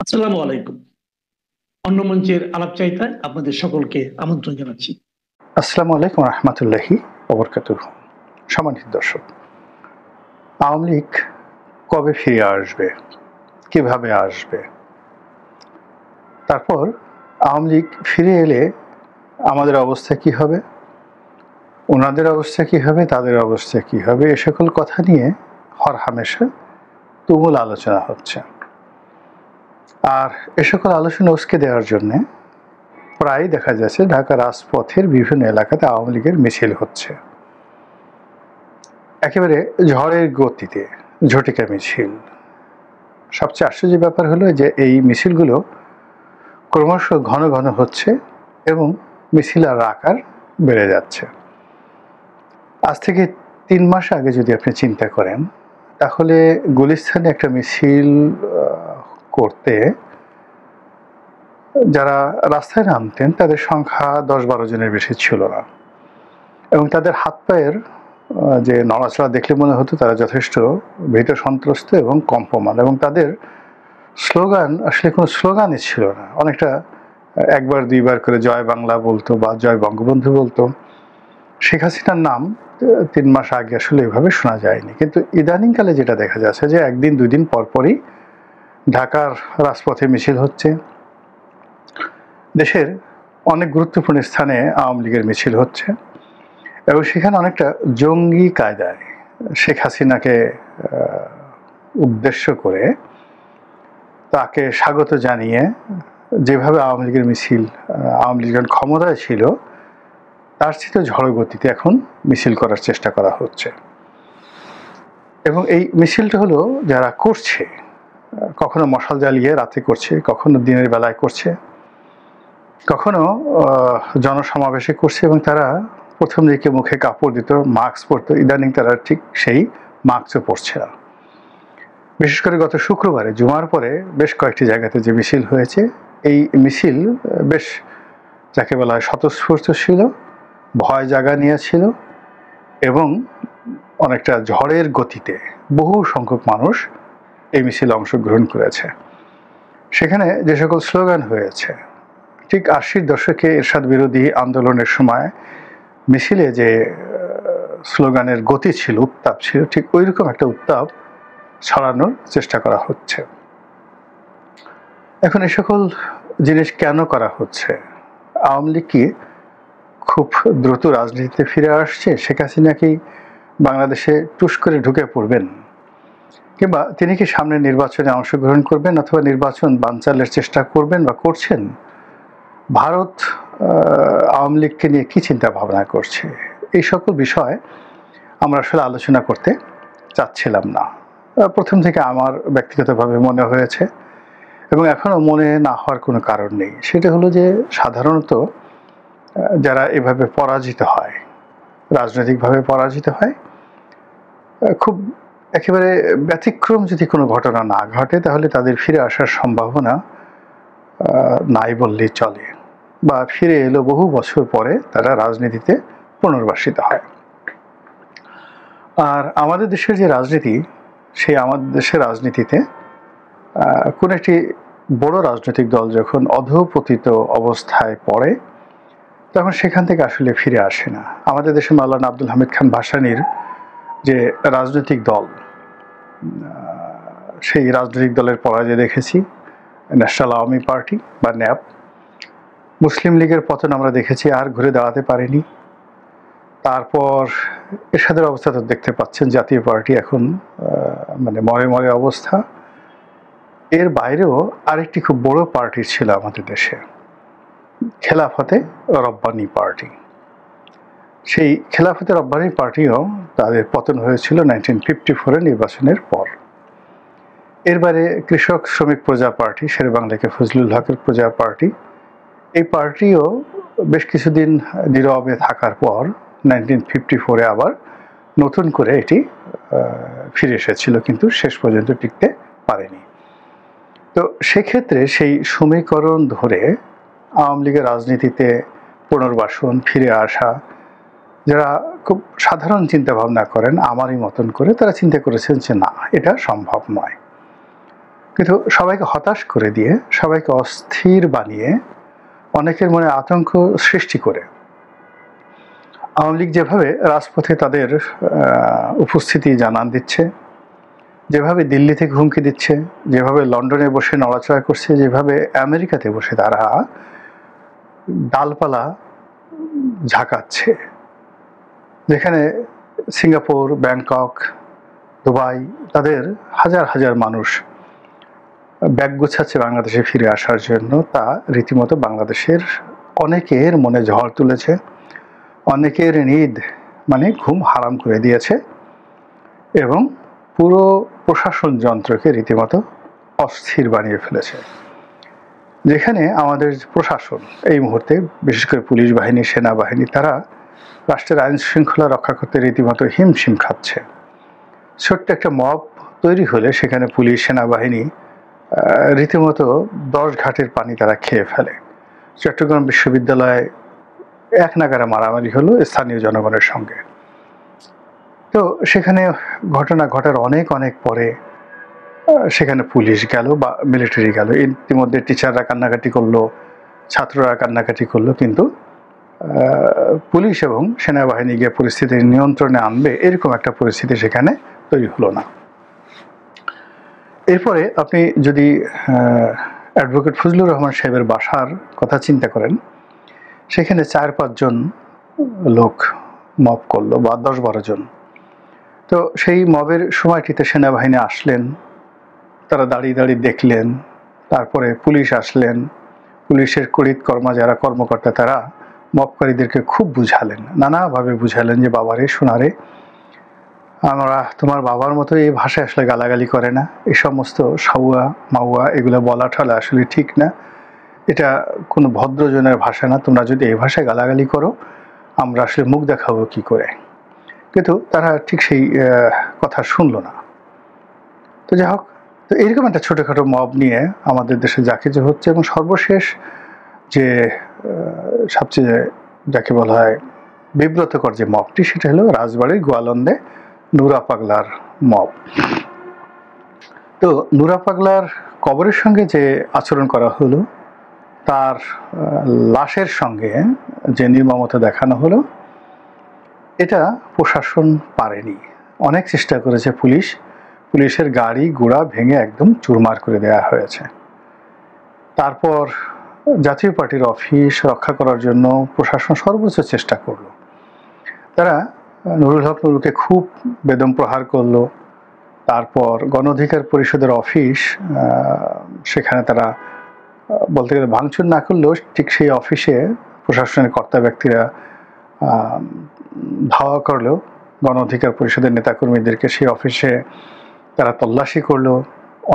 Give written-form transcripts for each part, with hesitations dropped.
আসসালামু আলাইকুম। অন্য মঞ্চের আলাপচারিতায় আপনাদের সকলকে আমন্ত্রণ জানাচ্ছি। আসসালামু আলাইকুম রহমতুল্লাহি ওবরকাতুহ। সম্মানিত দর্শক, আওয়ামী লীগ কবে ফিরে আসবে, কিভাবে আসবে, তারপর আওয়ামী লীগ ফিরে এলে আমাদের অবস্থা কি হবে, ওনাদের অবস্থা কি হবে, তাদের অবস্থা কি হবে, এ সকল কথা নিয়ে হরহামেশা তুমুল আলোচনা হচ্ছে। আর এ সকল আলোচনা উস্কে দেওয়ার জন্যে প্রায় দেখা যাচ্ছে ঢাকা রাজপথের বিভিন্ন এলাকাতে আওয়ামী লীগের মিছিল হচ্ছে, একেবারে ঝড়ের গতিতে ঝটিকা মিছিল। সবচেয়ে আশ্চর্যের ব্যাপার হলো যে এই মিছিলগুলো ক্রমশ ঘন ঘন হচ্ছে এবং মিছিলের আকার বেড়ে যাচ্ছে। আজ থেকে ৩ মাস আগে যদি আপনি চিন্তা করেন, তাহলে গুলিস্তানে একটা মিছিল করতে যারা রাস্তায় নামতেন তাদের সংখ্যা ১০-১২ জনের বেশি ছিল না, এবং তাদের হাত পায়ের যে নড়াচড়া দেখলে মনে হতো তারা যথেষ্ট ভীত সন্ত্রস্ত এবং কম্পমান, এবং তাদের স্লোগান আসলে কোনো স্লোগানই ছিল না। অনেকটা একবার দুইবার করে জয় বাংলা বলতো বা জয় বঙ্গবন্ধু বলতো। শেখ হাসিনার নাম ৩ মাস আগে আসলে এভাবে শোনা যায়নি, কিন্তু ইদানিংকালে যেটা দেখা যাচ্ছে যে একদিন দুদিন পরপরই ঢাকার রাজপথে মিছিল হচ্ছে, দেশের অনেক গুরুত্বপূর্ণ স্থানে আওয়ামী লীগের মিছিল হচ্ছে, এবং সেখানে অনেকটা জঙ্গি কায়দায় শেখ হাসিনাকে উদ্দেশ্য করে তাকে স্বাগত জানিয়ে যেভাবে আওয়ামী লীগের মিছিল, আওয়ামী লীগ যখন ক্ষমতায় ছিল তার চেয়ে ঝড় গতিতে এখন মিছিল করার চেষ্টা করা হচ্ছে। এবং এই মিছিলটা হলো যারা করছে, কখনো মশাল জ্বালিয়ে রাতে করছে, কখনো দিনের বেলায় করছে, কখনো জনসমাবেশে করছে, এবং তারা প্রথম দিকে মুখে কাপড় দিত, মাস্ক পরতো, ইদানিং তারা ঠিক সেই মাস্কও পরছে না। বিশেষ করে গত শুক্রবারে জুমার পরে বেশ কয়েকটি জায়গাতে যে মিছিল হয়েছে, এই মিছিল বেশ যাকে বলা হয় স্বতঃস্ফূর্ত ছিল, ভয় জাগা নিয়েছিল, এবং অনেকটা ঝড়ের গতিতে বহু সংখ্যক মানুষ এই মিছিলে অংশগ্রহণ করেছে। সেখানে যে সকল স্লোগান হয়েছে, ঠিক ৮০ দশকে এরশাদ বিরোধী আন্দোলনের সময় মিছিলে যে স্লোগানের গতি ছিল, উত্তাপ ছিল, ঠিক ওই রকম একটা উত্তাপ ছড়ানোর চেষ্টা করা হচ্ছে। এখন এই সকল জিনিস কেন করা হচ্ছে? আওয়ামী লীগ কি খুব দ্রুত রাজনীতিতে ফিরে আসছে? শেখ হাসিনা কি বাংলাদেশে টুস করে ঢুকে পড়বেন, কিংবা তিনি কি সামনে নির্বাচনে অংশগ্রহণ করবেন অথবা নির্বাচন বানচালের চেষ্টা করবেন বা করছেন? ভারত আওয়ামী লীগকে নিয়ে কি চিন্তা ভাবনা করছে? এই সকল বিষয় আমরা আসলে আলোচনা করতে চাচ্ছিলাম না। প্রথম থেকে আমার ব্যক্তিগতভাবে মনে হয়েছে, এবং এখনও মনে না হওয়ার কোনো কারণ নেই। সেটা হলো যে সাধারণত যারা এভাবে পরাজিত হয়, রাজনৈতিকভাবে পরাজিত হয়, খুব একেবারে ব্যতিক্রম যদি কোনো ঘটনা না ঘটে, তাহলে তাদের ফিরে আসার সম্ভাবনা নাই বললেই চলে, বা ফিরে এলো বহু বছর পরে তারা রাজনীতিতে পুনর্বাসিত হয়। আর আমাদের দেশের যে রাজনীতি, সেই আমাদের দেশের রাজনীতিতে কোন একটি বড় রাজনৈতিক দল যখন অধঃপতিত অবস্থায় পড়ে, তখন সেখান থেকে আসলে ফিরে আসে না। আমাদের দেশে মাওলানা আব্দুল হামিদ খান ভাসানীর যে রাজনৈতিক দল, সেই রাজনৈতিক দলের পরাজয় দেখেছি, ন্যাশনাল আওয়ামী পার্টি বা ন্যাপ। মুসলিম লীগের পতন আমরা দেখেছি, আর ঘুরে দাঁড়াতে পারেনি। তারপর এরশাদের অবস্থা তো দেখতে পাচ্ছেন, জাতীয় পার্টি এখন মানে মরে মরে অবস্থা। এর বাইরেও আরেকটি খুব বড় পার্টি ছিল আমাদের দেশে, খেলাফতে রব্বানী পার্টি। সেই খেলাফতে রব্বানী পার্টিও তাদের পতন হয়েছিল 1954 নির্বাচনের পর। এর বাইরে কৃষক শ্রমিক প্রজা পার্টি, শেরেবাংলাকে ফজলুল হকের প্রজা পার্টি, এই পার্টিও বেশ কিছুদিন নীরবে থাকার পর 1954 আবার নতুন করে এটি ফিরে এসেছিল, কিন্তু শেষ পর্যন্ত টিকতে পারেনি। তো সেক্ষেত্রে সেই সমীকরণ ধরে আওয়ামী লীগের রাজনীতিতে পুনর্বাসন, ফিরে আসা, যারা খুব সাধারণ চিন্তা ভাবনা করেন আমারই মতন করে, তারা চিন্তা করেছেন যে না, এটা সম্ভব নয়। কিন্তু সবাইকে হতাশ করে দিয়ে, সবাইকে অস্থির বানিয়ে, অনেকের মনে আতঙ্ক সৃষ্টি করে আওয়ামী লীগ যেভাবে রাজপথে তাদের উপস্থিতি জানান দিচ্ছে, যেভাবে দিল্লি থেকে হুমকি দিচ্ছে, যেভাবে লন্ডনে বসে নড়াচড়া করছে, যেভাবে আমেরিকাতে বসে তারা ডালপালা ঝাঁকাচ্ছে, যেখানে সিঙ্গাপুর, ব্যাংকক, দুবাই তাদের হাজার হাজার মানুষ ব্যাগ গোছাচ্ছে বাংলাদেশে ফিরে আসার জন্য, তা রীতিমতো বাংলাদেশের অনেকের মনে ঝড় তুলেছে, অনেকের নিদ মানে ঘুম হারাম করে দিয়েছে এবং পুরো প্রশাসন যন্ত্রকে রীতিমতো অস্থির বানিয়ে ফেলেছে। যেখানে আমাদের প্রশাসন এই মুহূর্তে, বিশেষ করে পুলিশ বাহিনী, সেনাবাহিনী, তারা রাষ্ট্রের আইন শৃঙ্খলা রক্ষা করতে রীতিমতো হিমশিম খাচ্ছে। ছোট্ট একটা মব তৈরি হলে সেখানে পুলিশ, সেনাবাহিনী রীতিমতো 10 ঘাটের পানি তারা খেয়ে ফেলে। চট্টগ্রাম বিশ্ববিদ্যালয়ে এক নাগাড়ে মারামারি হলো স্থানীয় জনগণের সঙ্গে। তো সেখানে ঘটনা ঘটার অনেক অনেক পরে সেখানে পুলিশ গেল বা মিলিটারি গেল, ইতিমধ্যে টিচাররা কান্নাকাটি করলো, ছাত্ররা কান্নাকাটি করলো, কিন্তু পুলিশ এবং সেনাবাহিনী গিয়ে পরিস্থিতি নিয়ন্ত্রণে আনবে এরকম একটা পরিস্থিতি সেখানে তৈরি হলো না। এরপরে আপনি যদি অ্যাডভোকেট ফজলুর রহমান সাহেবের বাসার কথা চিন্তা করেন, সেখানে 4-5 জন লোক মব করলো বা 10-12 জন। তো সেই মবের সময়টিতে সেনাবাহিনী আসলেন, তারা দাঁড়িয়ে দাঁড়িয়ে দেখলেন, তারপরে পুলিশ আসলেন, পুলিশের কর্মা যারা কর্মকর্তা তারা মবকারীদেরকে খুব বুঝালেন, নানাভাবে বুঝালেন যে বাবারে সোনারে, আমরা তোমার বাবার মতো এই ভাষায় আসলে গালাগালি করে না, এই সমস্ত সাউয়া মাউয়া এগুলো বলা ঠলা আসলে ঠিক না, এটা কোনো ভদ্রজনের ভাষা না, তোমরা যদি এই ভাষায় গালাগালি করো আমরা আসলে মুখ দেখাবো কি করে। কিন্তু তারা ঠিক সেই কথা শুনলো না। তো যাই হোক, তো এইরকম একটা ছোটোখাটো মব নিয়ে আমাদের দেশে যা কিছু হচ্ছে, এবং সর্বশেষ যে সবচেয়ে যাকে বলা হয় বিব্রতকর যে মবটি, সেটা হলো রাজবাড়ির গোয়ালন্দে নুরা পাগলার মব। তো নুরা পাগলার কবরের সঙ্গে যে আচরণ করা হলো, তার লাশের সঙ্গে যে নির্মমতা দেখানো হলো, এটা প্রশাসন পারেনি। অনেক চেষ্টা করেছে পুলিশের গাড়ি ঘোড়া ভেঙে একদম চুরমার করে দেওয়া হয়েছে। তারপর জাতীয় পার্টির অফিস রক্ষা করার জন্য প্রশাসন সর্বোচ্চ চেষ্টা করলো। তারা নুরুল হক নুরুকে খুব বেদম প্রহার করলো। তারপর গণ অধিকার পরিষদের অফিস, সেখানে তারা বলতে গেলে ভাঙচুর না করলেও ঠিক সেই অফিসে প্রশাসনের কর্তা ব্যক্তিরা ধাওয়া করলো গণ অধিকার পরিষদের নেতাকর্মীদেরকে। সেই অফিসে তারা তল্লাশি করলো,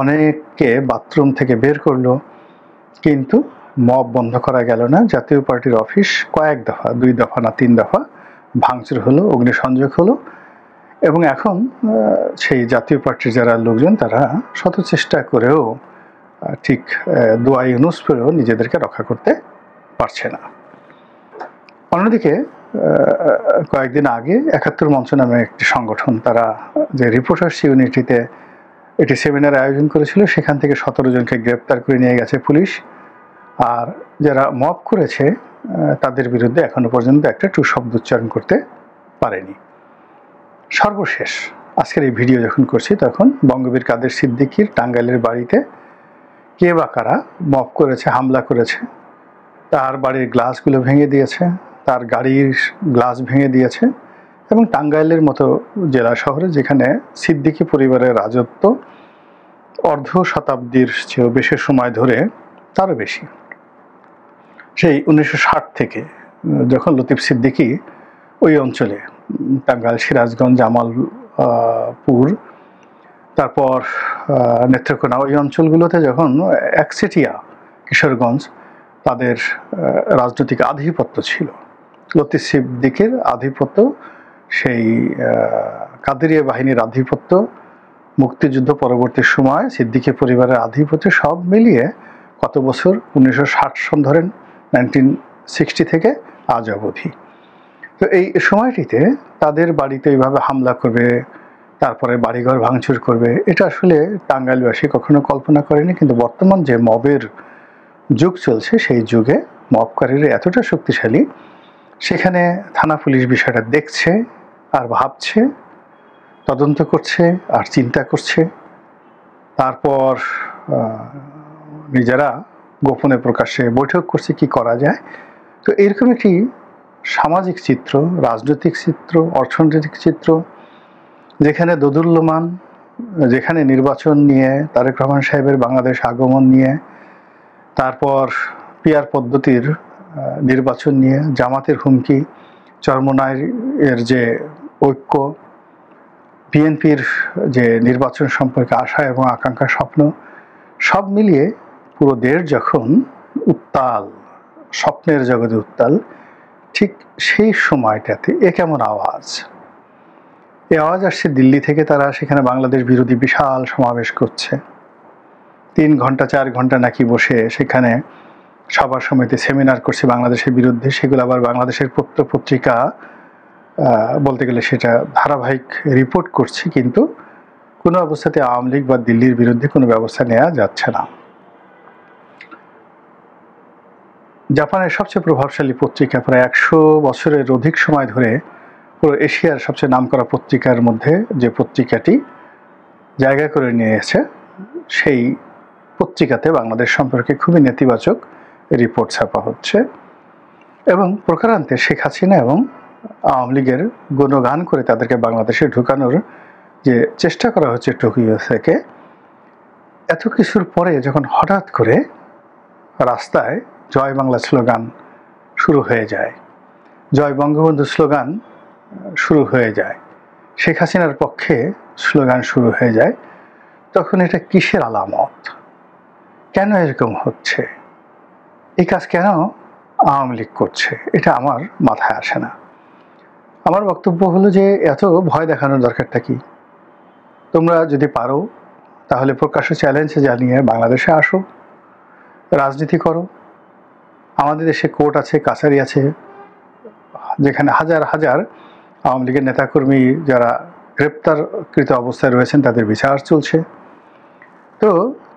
অনেককে বাথরুম থেকে বের করলো, কিন্তু মব বন্ধ করা গেল না। জাতীয় পার্টির অফিস কয়েক দফা, 2 দফা না 3 দফা ভাঙচুর হলো, অগ্নিসংযোগ হলো, এবং এখন সেই জাতীয় পার্টির যারা লোকজন তারা শত চেষ্টা করেও ঠিক দোয়া ইউনুস পেলেও নিজেদেরকে রক্ষা করতে পারছে না। অন্যদিকে কয়েকদিন আগে 71 মঞ্চ নামে একটি সংগঠন, তারা যে রিপোর্টার্স ইউনিটিতে একটি সেমিনার আয়োজন করেছিল, সেখান থেকে 17 জনকে গ্রেপ্তার করে নিয়ে গেছে পুলিশ। আর যারা মব করেছে তাদের বিরুদ্ধে এখনো পর্যন্ত একটা টু শব্দ উচ্চারণ করতে পারেনি। সর্বশেষ আজকের এই ভিডিও যখন করছি, তখন বঙ্গবীর কাদের সিদ্দিকীর টাঙ্গাইলের বাড়িতে কে বা কারা মব করেছে, হামলা করেছে, তার বাড়ির গ্লাসগুলো ভেঙে দিয়েছে, তার গাড়ির গ্লাস ভেঙে দিয়েছে, এবং টাঙ্গাইলের মতো জেলা শহরে যেখানে সিদ্দিকী পরিবারের রাজত্ব অর্ধ শতাব্দীর চেয়েও বেশি সময় ধরে, তারও বেশি, সেই 1960 থেকে যখন লতিফ সিদ্দিকী ওই অঞ্চলে টাঙ্গাইল, সিরাজগঞ্জ, জামালপুর, তারপর নেত্রকোনা, ওই অঞ্চলগুলোতে যখন একচেটিয়া কিশোরগঞ্জ তাদের রাজনৈতিক আধিপত্য ছিল, লতিফ সিদ্দিকীর আধিপত্য, সেই কাদেরিয়া বাহিনীর আধিপত্য, মুক্তিযুদ্ধ পরবর্তী সময় সিদ্দিকী পরিবারের আধিপত্য, সব মিলিয়ে কত বছর, 1960 সন ধরেন, 1960 থেকে আজ অবধি। তো এই সময়টিতে তাদের বাড়িতে এইভাবে হামলা করবে, তারপরে বাড়িঘর ভাঙচুর করবে, এটা আসলে টাঙ্গাইলবাসী কখনো কল্পনা করেনি। কিন্তু বর্তমান যে মবের যুগ চলছে, সেই যুগে মবকারীরা এতটা শক্তিশালী, সেখানে থানা পুলিশ বিষয়টা দেখছে আর ভাবছে, তদন্ত করছে আর চিন্তা করছে, তারপর নিজেরা গোপনে প্রকাশ্যে বৈঠক করছে কি করা যায়। তো এরকম একটি সামাজিক চিত্র, রাজনৈতিক চিত্র, অর্থনৈতিক চিত্র, যেখানে দোদুল্যমান, যেখানে নির্বাচন নিয়ে, তারেক রহমান সাহেবের বাংলাদেশ আগমন নিয়ে, তারপর পিআর পদ্ধতির নির্বাচন নিয়ে, জামাতের হুমকি, চরমোনাইয়ের যে ঐক্য, বিএনপির যে নির্বাচন সম্পর্কে আশা এবং আকাঙ্ক্ষা, স্বপ্ন, সব মিলিয়ে পুরো দেশ যখন উত্তাল, স্বপ্নের জগতে উত্তাল, ঠিক সেই সময়টাতে এ কেমন আওয়াজ? এই আওয়াজ আসছে দিল্লি থেকে। তারা সেখানে বাংলাদেশ বিরোধী বিশাল সমাবেশ করছে, 3 ঘন্টা 4 ঘন্টা নাকি বসে সেখানে সভা সমিতি সেমিনার করছে বাংলাদেশের বিরুদ্ধে। সেগুলো আবার বাংলাদেশের পত্র পত্রিকা বলতে গেলে সেটা ধারাবাহিক রিপোর্ট করছে, কিন্তু কোনো অবস্থাতে আওয়ামী লীগ বা দিল্লির বিরুদ্ধে কোনো ব্যবস্থা নেওয়া যাচ্ছে না। জাপানের সবচেয়ে প্রভাবশালী পত্রিকা, প্রায় 100 বছরের অধিক সময় ধরে পুরো এশিয়ার সবচেয়ে নামকরা পত্রিকার মধ্যে যে পত্রিকাটি জায়গা করে নিয়েছে, সেই পত্রিকাতে বাংলাদেশ সম্পর্কে খুবই নেতিবাচক রিপোর্ট ছাপা হচ্ছে এবং প্রকারান্তে শেখ হাসিনা এবং আওয়ামী লীগের গুণগান করে তাদেরকে বাংলাদেশে ঢুকানোর যে চেষ্টা করা হচ্ছে টোকিও থেকে। এত কিছুর পরে যখন হঠাৎ করে রাস্তায় জয় বাংলা স্লোগান শুরু হয়ে যায়, জয় বঙ্গবন্ধু স্লোগান শুরু হয়ে যায়, শেখ হাসিনার পক্ষে স্লোগান শুরু হয়ে যায়, তখন এটা কিসের আলামত? কেন এরকম হচ্ছে? এই কাজ কেন আওয়ামী লীগ করছে? এটা আমার মাথায় আসে না। আমার বক্তব্য হলো যে এত ভয় দেখানোর দরকারটা কি? তোমরা যদি পারো তাহলে প্রকাশ্য চ্যালেঞ্জ জানিয়ে বাংলাদেশে আসো, রাজনীতি করো। আমাদের দেশে কোর্ট আছে, কাছারি আছে, যেখানে হাজার হাজার আওয়ামী লীগের নেতাকর্মী যারা গ্রেপ্তারকৃত অবস্থায় রয়েছেন তাদের বিচার চলছে। তো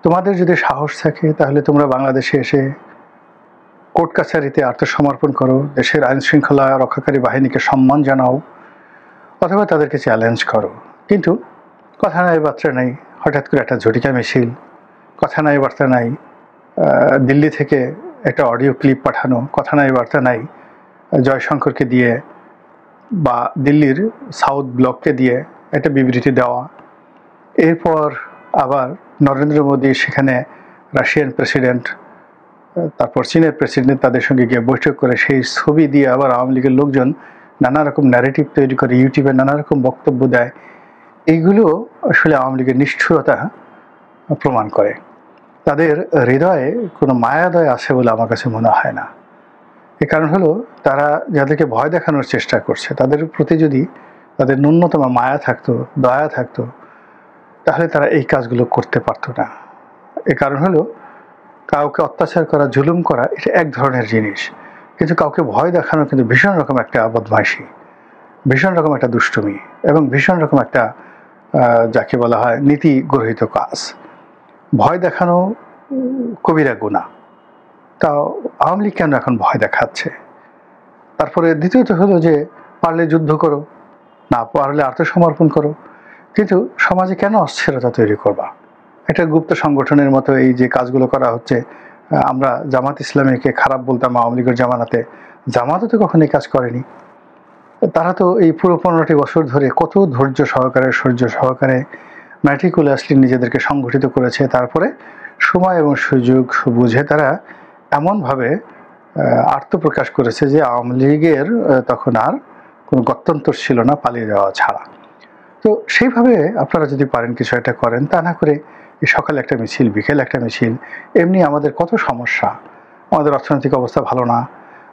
তোমাদের যদি সাহস থাকে তাহলে তোমরা বাংলাদেশে এসে কোর্ট কাছারিতে আত্মসমর্পণ করো, দেশের আইন শৃঙ্খলা রক্ষাকারী বাহিনীকে সম্মান জানাও, অথবা তাদেরকে চ্যালেঞ্জ করো। কিন্তু কথা নাই বার্তা নাই, হঠাৎ করে একটা ঝটিকা মিছিল, কথা নাই বার্তা নাই দিল্লি থেকে একটা অডিও ক্লিপ পাঠানো, কথা নাই বার্তা নাই জয়শঙ্করকে দিয়ে বা দিল্লির সাউথ ব্লককে দিয়ে একটা বিবৃতি দেওয়া, এরপর আবার নরেন্দ্র মোদী সেখানে রাশিয়ান প্রেসিডেন্ট, তারপর চীনের প্রেসিডেন্ট, তাদের সঙ্গে গিয়ে বৈঠক করে সেই ছবি দিয়ে আবার আওয়ামী লীগের লোকজন নানা রকম ন্যারেটিভ তৈরি করে ইউটিউবে নানা রকম বক্তব্য দেয়। এইগুলো আসলে আওয়ামী লীগের নিষ্ঠুরতা প্রমাণ করে। তাদের হৃদয়ে কোনো মায়াদয় আছে বলে আমার কাছে মনে হয় না। এর কারণ হলো তারা যাদেরকে ভয় দেখানোর চেষ্টা করছে তাদের প্রতি যদি তাদের ন্যূনতম মায়া থাকতো, দয়া থাকতো, তাহলে তারা এই কাজগুলো করতে পারতো না। এর কারণ হলো কাউকে অত্যাচার করা, জুলুম করা এটা এক ধরনের জিনিস, কিন্তু কাউকে ভয় দেখানো কিন্তু ভীষণ রকম একটা বদমাইশি, ভীষণ রকম একটা দুষ্টুমি এবং ভীষণ রকম একটা যাকে বলা হয় নীতি গর্হিত কাজ। ভয় দেখানো কবিরা গুনাহ। তাও আওয়ামী লীগ কেন এখন ভয় দেখাচ্ছে? তারপরে দ্বিতীয়ত হলো যে পারলে যুদ্ধ করো, না পারলে আত্মসমর্পণ করো, কিন্তু সমাজে কেন অস্থিরতা তৈরি করবা? একটা গুপ্ত সংগঠনের মতো এই যে কাজগুলো করা হচ্ছে। আমরা জামাত ইসলামীকে খারাপ বলতাম আওয়ামী লীগের জামানাতে, জামাতও তো কখনো এই কাজ করেনি। তারা তো এই পুরো 15টি বছর ধরে কত ধৈর্য সহকারে, সহ্য সহকারে, ম্যাটিকুলাসলি নিজেদেরকে সংগঠিত করেছে। তারপরে সময় এবং সুযোগ বুঝে তারা এমনভাবে আত্মপ্রকাশ করেছে যে আওয়ামী লীগের তখন আর কোনো গত্যন্তর ছিল না পালিয়ে যাওয়া ছাড়া। তো সেইভাবে আপনারা যদি পারেন কিছু একটা করেন, তা না করে সকালে একটা মিছিল, বিকেল একটা মিছিল। এমনি আমাদের কত সমস্যা, আমাদের অর্থনৈতিক অবস্থা ভালো না,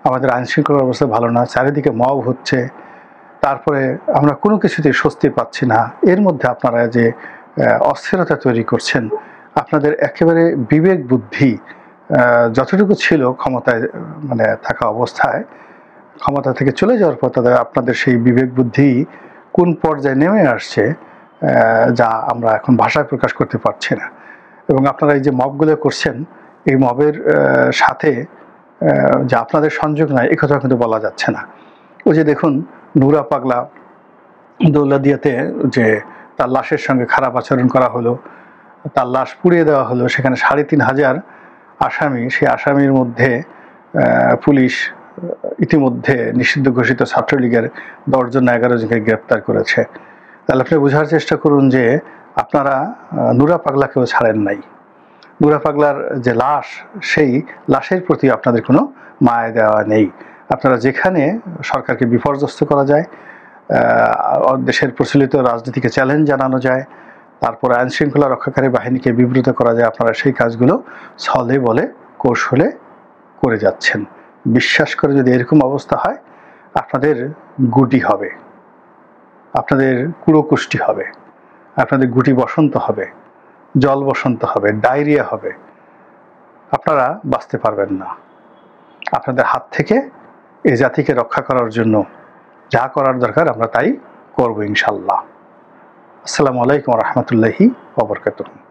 আমাদের আইন শৃঙ্খলার অবস্থা ভালো না, চারিদিকে মব হচ্ছে, তারপরে আমরা কোনো কিছুতেই স্বস্তি পাচ্ছি না। এর মধ্যে আপনারা যে অস্থিরতা তৈরি করছেন, আপনাদের একেবারে বিবেক বুদ্ধি যতটুকু ছিল ক্ষমতায় মানে থাকা অবস্থায়, ক্ষমতা থেকে চলে যাওয়ার পর আপনাদের সেই বিবেক বুদ্ধি কোন পর্যায়ে নেমে আসছে যা আমরা এখন ভাষায় প্রকাশ করতে পারছি না। এবং আপনারা এই যে মবগুলো করছেন, এই মবের সাথে যে আপনাদের সংযোগ নাই এ কথা কিন্তু বলা যাচ্ছে না। ওই যে দেখুন নুরা পাগলা দৌলতদিয়াতে যে তার লাশের সঙ্গে খারাপ আচরণ করা হলো, তার লাশ পুড়িয়ে দেওয়া হলো, সেখানে ৩৫০০ আসামি, সেই আসামির মধ্যে পুলিশ ইতিমধ্যে নিষিদ্ধ ঘোষিত ছাত্রলীগের ১০ জন না ১১ জনকে গ্রেপ্তার করেছে। তাহলে আপনি বোঝার চেষ্টা করুন যে আপনারা নুরা পাগলাকেও ছাড়েন নাই। নুরা পাগলার যে লাশ, সেই লাশের প্রতি আপনাদের কোনো মায়া দেওয়া নেই। আপনারা যেখানে সরকারকে বিপর্যস্ত করা যায়, দেশের প্রচলিত রাজনীতিকে চ্যালেঞ্জ জানানো যায়, তারপর আইন শৃঙ্খলা রক্ষাকারী বাহিনীকে বিব্রত করা যায়, আপনারা সেই কাজগুলো ছলে বলে কৌশলে করে যাচ্ছেন। বিশ্বাস করে যদি এরকম অবস্থা হয়, আপনাদের গুটি হবে, আপনাদের কুড়োকুষ্টি হবে, আপনাদের গুটি বসন্ত হবে, জল বসন্ত হবে, ডায়রিয়া হবে, আপনারা বাঁচতে পারবেন না। আপনাদের হাত থেকে এই জাতিকে রক্ষা করার জন্য যা করার দরকার আমরা তাই করব ইনশাল্লাহ। আসসালামু আলাইকুম ওয়া রাহমাতুল্লাহি ওয়া বারাকাতুহু।